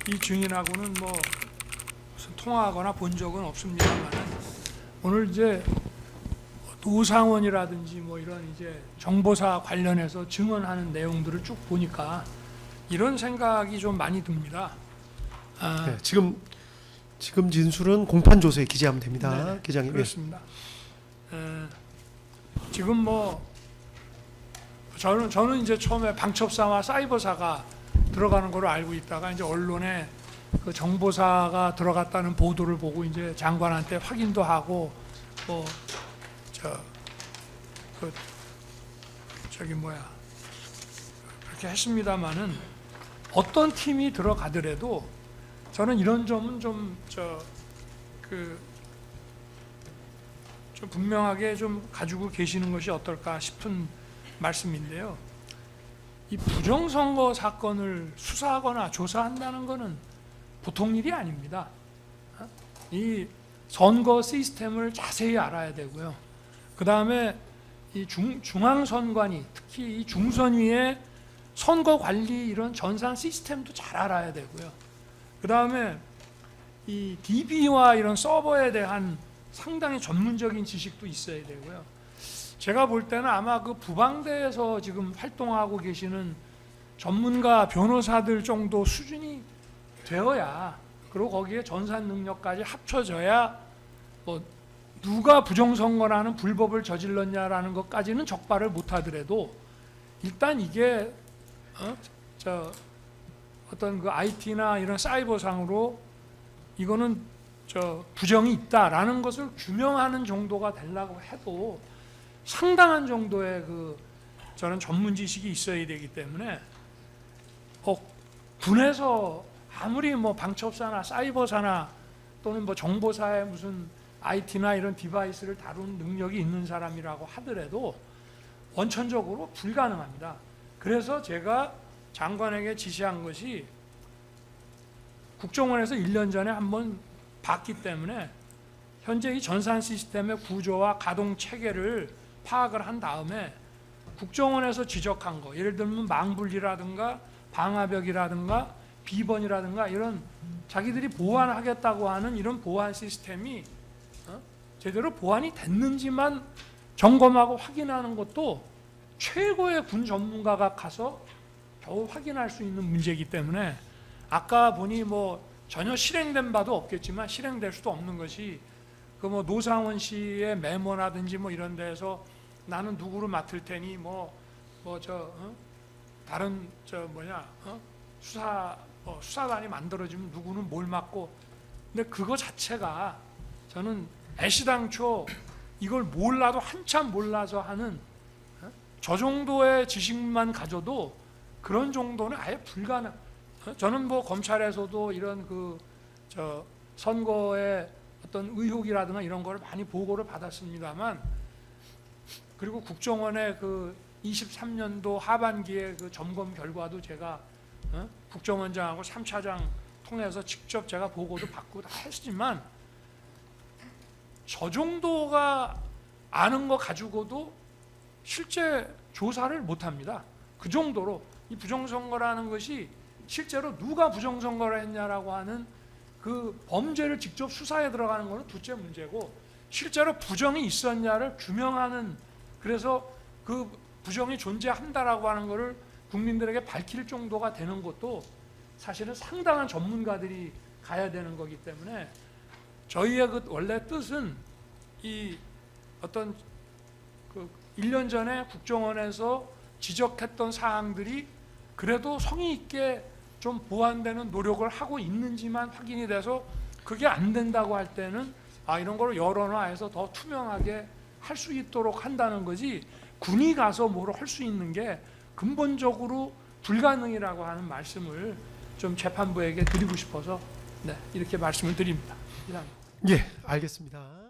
이 증인하고는 뭐 무슨 통화하거나 본 적은 없습니다만 오늘 이제 노상원이라든지 뭐 이런 이제 정보사 관련해서 증언하는 내용들을 쭉 보니까 이런 생각이 좀 많이 듭니다. 네, 지금 진술은 공판 조서에 기재하면 됩니다, 네, 기장님. 그렇습니다. 지금 뭐 저는 이제 처음에 방첩사와 사이버사가 들어가는 걸로 알고 있다가 이제 언론에 그 정보사가 들어갔다는 보도를 보고 이제 장관한테 확인도 하고 뭐 그렇게 했습니다만은 어떤 팀이 들어가더라도 저는 이런 점은 좀 분명하게 좀 가지고 계시는 것이 어떨까 싶은 말씀인데요. 이 부정선거 사건을 수사하거나 조사한다는 것은 보통 일이 아닙니다. 이 선거 시스템을 자세히 알아야 되고요. 그 다음에 이 중앙선관위, 특히 이 중선위의 선거 관리 이런 전산 시스템도 잘 알아야 되고요. 그 다음에 이 DB와 이런 서버에 대한 상당히 전문적인 지식도 있어야 되고요. 제가 볼 때는 아마 그 부방대에서 지금 활동하고 계시는 전문가 변호사들 정도 수준이 되어야, 그리고 거기에 전산 능력까지 합쳐져야 뭐 누가 부정선거라는 불법을 저질렀냐라는 것까지는 적발을 못하더라도 일단 이게 어떤 그 IT나 이런 사이버상으로 이거는 부정이 있다라는 것을 규명하는 정도가 되려고 해도 상당한 정도의 저는 전문 지식이 있어야 되기 때문에 군에서 아무리 뭐 방첩사나 사이버사나 또는 뭐 정보사의 무슨 IT나 이런 디바이스를 다루는 능력이 있는 사람이라고 하더라도 원천적으로 불가능합니다. 그래서 제가 장관에게 지시한 것이 국정원에서 1년 전에 한번 봤기 때문에 현재 이 전산 시스템의 구조와 가동 체계를 파악을 한 다음에 국정원에서 지적한 거, 예를 들면 망불리라든가 방화벽이라든가 비번이라든가 이런 자기들이 보완하겠다고 하는 이런 보안 시스템이 제대로 보완이 됐는지만 점검하고 확인하는 것도 최고의 군 전문가가 가서 겨우 확인할 수 있는 문제이기 때문에 아까 보니 뭐 전혀 실행된 바도 없겠지만 실행될 수도 없는 것이 그 뭐 노상원 씨의 메모라든지 뭐 이런 데서 나는 누구를 맡을 테니 다른 수사단이 만들어지면 누구는 뭘 맡고, 근데 그거 자체가 저는 애시당초 이걸 몰라도 한참 몰라서 하는 저 정도의 지식만 가져도 그런 정도는 아예 불가능. 저는 뭐 검찰에서도 이런 선거의 어떤 의혹이라든가 이런 걸 많이 보고를 받았습니다만, 그리고 국정원의 23년도 하반기에 점검 결과도 제가 국정원장하고 3차장 통해서 직접 제가 보고도 받고 다 했지만 저 정도가 아는 거 가지고도 실제 조사를 못합니다. 그 정도로 이 부정선거라는 것이 실제로 누가 부정선거를 했냐라고 하는 그 범죄를 직접 수사에 들어가는 것은 둘째 문제고, 실제로 부정이 있었냐를 규명하는, 그래서 그 부정이 존재한다라고 하는 것을 국민들에게 밝힐 정도가 되는 것도 사실은 상당한 전문가들이 가야 되는 거기 때문에 저희의 원래 뜻은 이 어떤 1년 전에 국정원에서 지적했던 사항들이 그래도 성의 있게 좀 보완되는 노력을 하고 있는지만 확인이 돼서 그게 안 된다고 할 때는 이런 걸 여론화해서 더 투명하게 할 수 있도록 한다는 거지, 군이 가서 뭘 할 수 있는 게 근본적으로 불가능이라고 하는 말씀을 좀 재판부에게 드리고 싶어서 이렇게 말씀을 드립니다. 예, 알겠습니다.